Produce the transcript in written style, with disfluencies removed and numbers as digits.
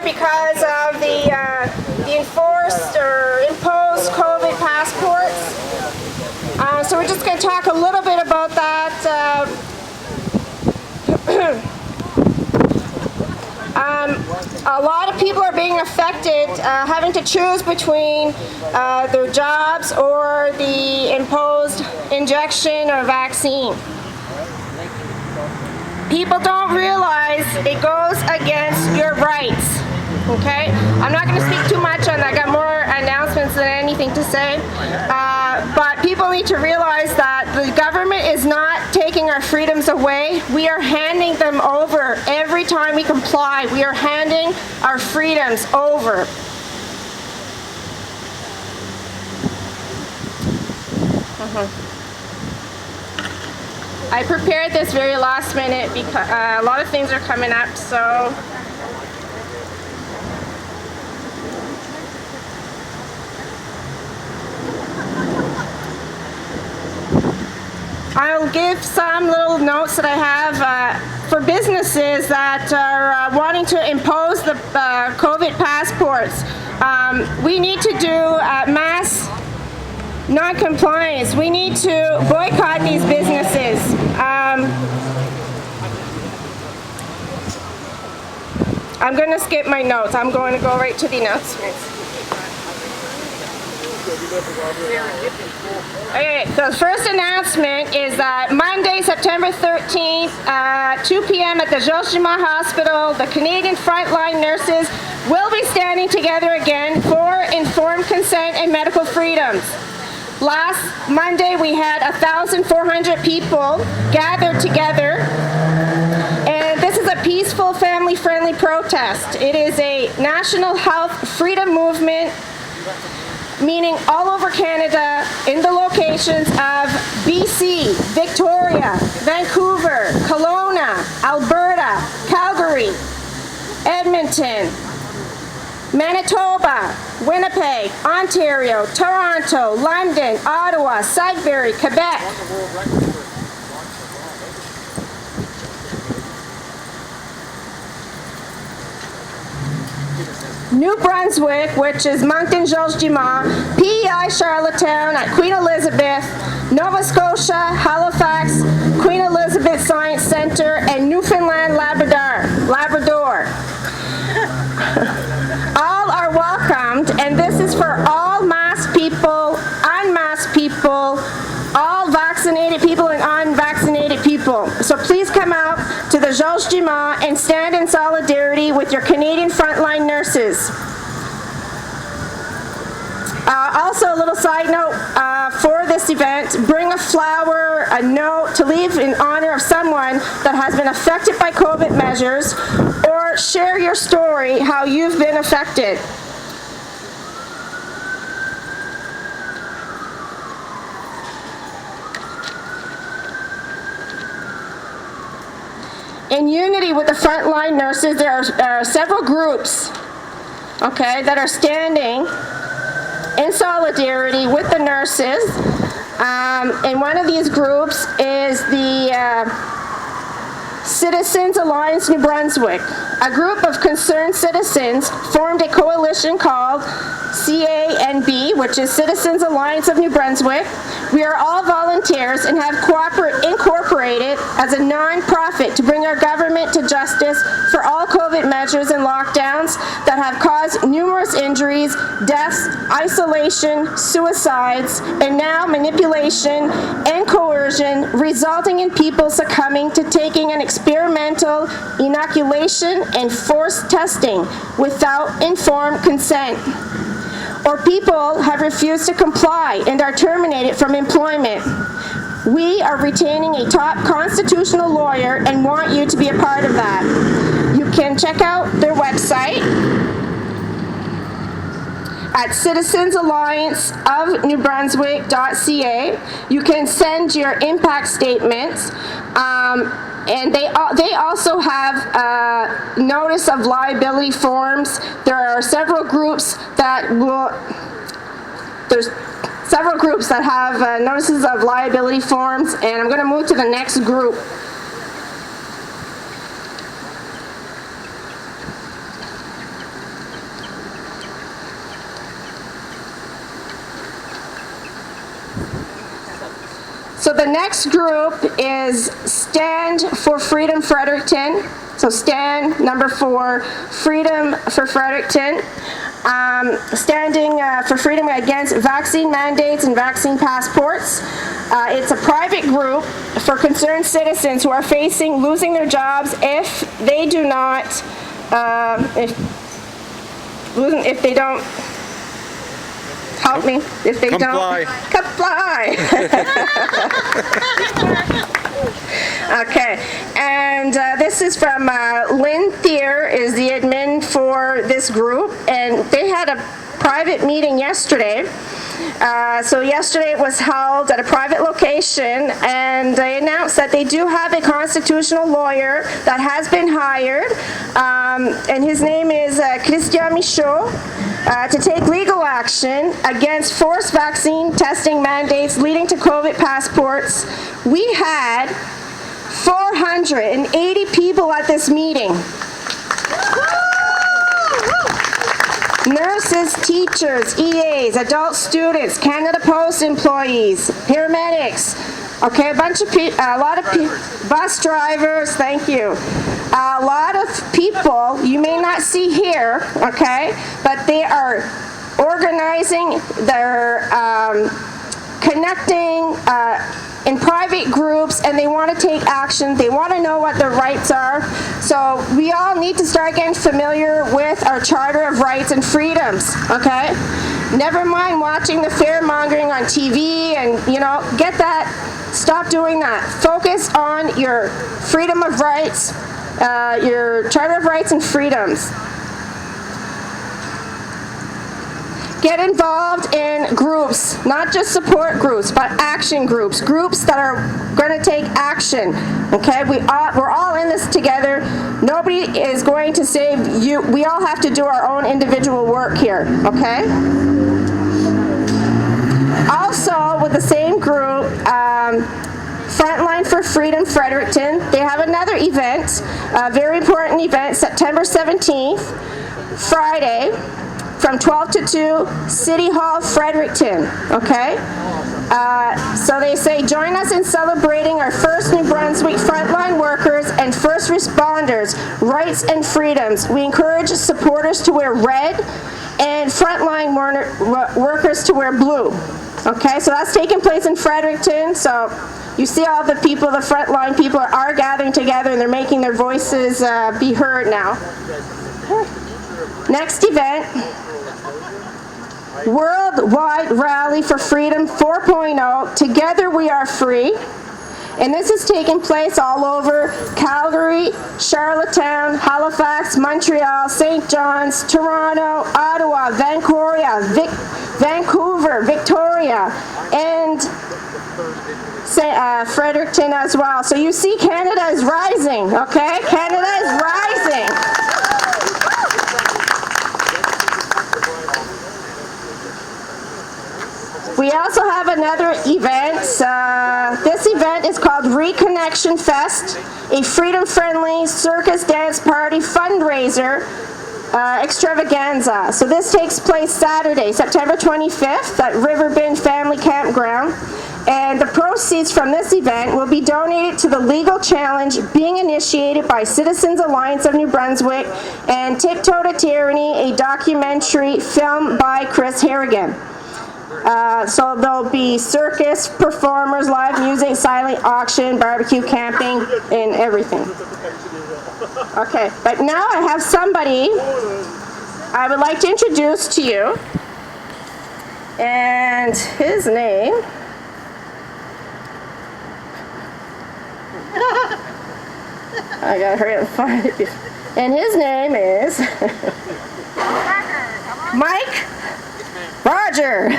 because of the enforced or imposed COVID passports. So we're just going to talk a little bit about that. A lot of people are being affected, having to choose between their jobs or the imposed injection or vaccine. People don't realize it goes against your rights, okay? I'm not going to speak too much on that. I got more announcements than anything to say. But people need to realize that the government is not taking our freedoms away. We are handing them over. Every time we comply, we are handing our freedoms over. I prepared this very last minute because a lot of things are coming up, so I'll give some little notes that I have for businesses that are wanting to impose the COVID passports. We need to do mass non-compliance. We need to boycott these businesses. I'm going to skip my notes. I'm going to go right to the announcements. Okay, so the first announcement is that Monday, September 13th, 2 p.m. at the Georges Dumont Hospital, the Canadian frontline nurses will be standing together again for informed consent and medical freedoms. Last Monday, we had 1,400 people gathered together, and this is a peaceful, family-friendly protest. It is a national health freedom movement, meaning all over Canada in the locations of BC, Victoria, Vancouver, Kelowna, Alberta, Calgary, Edmonton, Manitoba, Winnipeg, Ontario, Toronto, London, Ottawa, Sudbury, Quebec. New Brunswick, which is Moncton, Georges Dumont, PEI Charlottetown at Queen Elizabeth, Nova Scotia, Halifax, Queen Elizabeth Science Centre, and Newfoundland Labrador. All are welcomed, and this is for all masked people, unmasked people, all vaccinated people and unvaccinated people. So please come out to the Georges Dumont and stand in solidarity with your Canadian frontline nurses. Also, a little side note for this event, bring a flower, a note to leave in honor of someone that has been affected by COVID measures, or share your story, how you've been affected. In unity with the frontline nurses, there are several groups, okay, that are standing in solidarity with the nurses. And one of these groups is the Citizens Alliance New Brunswick. A group of concerned citizens formed a coalition called CANB, which is Citizens Alliance of New Brunswick. We are all volunteers and have incorporated as a non-profit to bring our government to justice for all COVID measures and lockdowns that have caused numerous injuries, deaths, isolation, suicides, and now manipulation and coercion, resulting in people succumbing to taking an experimental inoculation and forced testing without informed consent. Or people have refused to comply and are terminated from employment. We are retaining a top constitutional lawyer and want you to be a part of that. You can check out their website at citizensallianceofnewbrunswick.ca. You can send your impact statements, and they also have notice of liability forms. There are several groups that have notices of liability forms, and I'm going to move to the next group. the next group is Stand for Freedom Fredericton. So stand number 4, Freedom for Fredericton. Standing for freedom against vaccine mandates and vaccine passports. It's a private group for concerned citizens who are facing losing their jobs if they do not, if they don't, help me, if they comply. Don't comply. Okay, and this is from Lynn Thier is the admin for this group, and they had a private meeting yesterday. So yesterday it was held at a private location, and they announced that they do have a constitutional lawyer that has been hired, and his name is Christian Michaud, to take legal action against forced vaccine testing mandates leading to COVID passports. We had 480 people at this meeting. Nurses, teachers, EAs, adult students, Canada Post employees, paramedics, okay, a lot of bus drivers, thank you. A lot of people you may not see here, okay, but they are organizing, they're connecting in private groups, and they want to take action. They want to know what their rights are. So we all need to start getting familiar with our Charter of Rights and Freedoms, okay? Never mind watching the fear-mongering on TV and, get that. Stop doing that. Focus on your freedom of rights, your Charter of Rights and Freedoms. Get involved in groups, not just support groups, but action groups, groups that are going to take action, okay? We're all in this together. Nobody is going to save you. We all have to do our own individual work here, okay? Also, with the same group, Frontline for Freedom Fredericton, they have another event, a very important event, September 17th, Friday, from 12 to 2, City Hall, Fredericton, okay? So they say, join us in celebrating our first New Brunswick frontline workers and first responders' rights and freedoms. We encourage supporters to wear red and frontline workers to wear blue. Okay, so that's taking place in Fredericton. So you see all the people, the frontline people are gathering together, and they're making their voices be heard now. Next event, Worldwide Rally for Freedom 4.0, Together We Are Free. And this is taking place all over Calgary, Charlottetown, Halifax, Montreal, St. John's, Toronto, Ottawa, Vancouver, Victoria, and Fredericton as well. So you see Canada is rising, okay? Canada is rising. We also have another event. This event is called Reconnection Fest, a freedom-friendly circus dance party fundraiser extravaganza. So this takes place Saturday, September 25th at Riverbend Family Campground. And the proceeds from this event will be donated to the legal challenge being initiated by Citizens Alliance of New Brunswick and Tiptoe to Tyranny, a documentary film by Chris Harrigan. So there'll be circus performers, live music, silent auction, barbecue, camping, and everything. Okay, but now I have somebody I would like to introduce to you, and his name I gotta hurry up and find it. And his name is Mike Roger.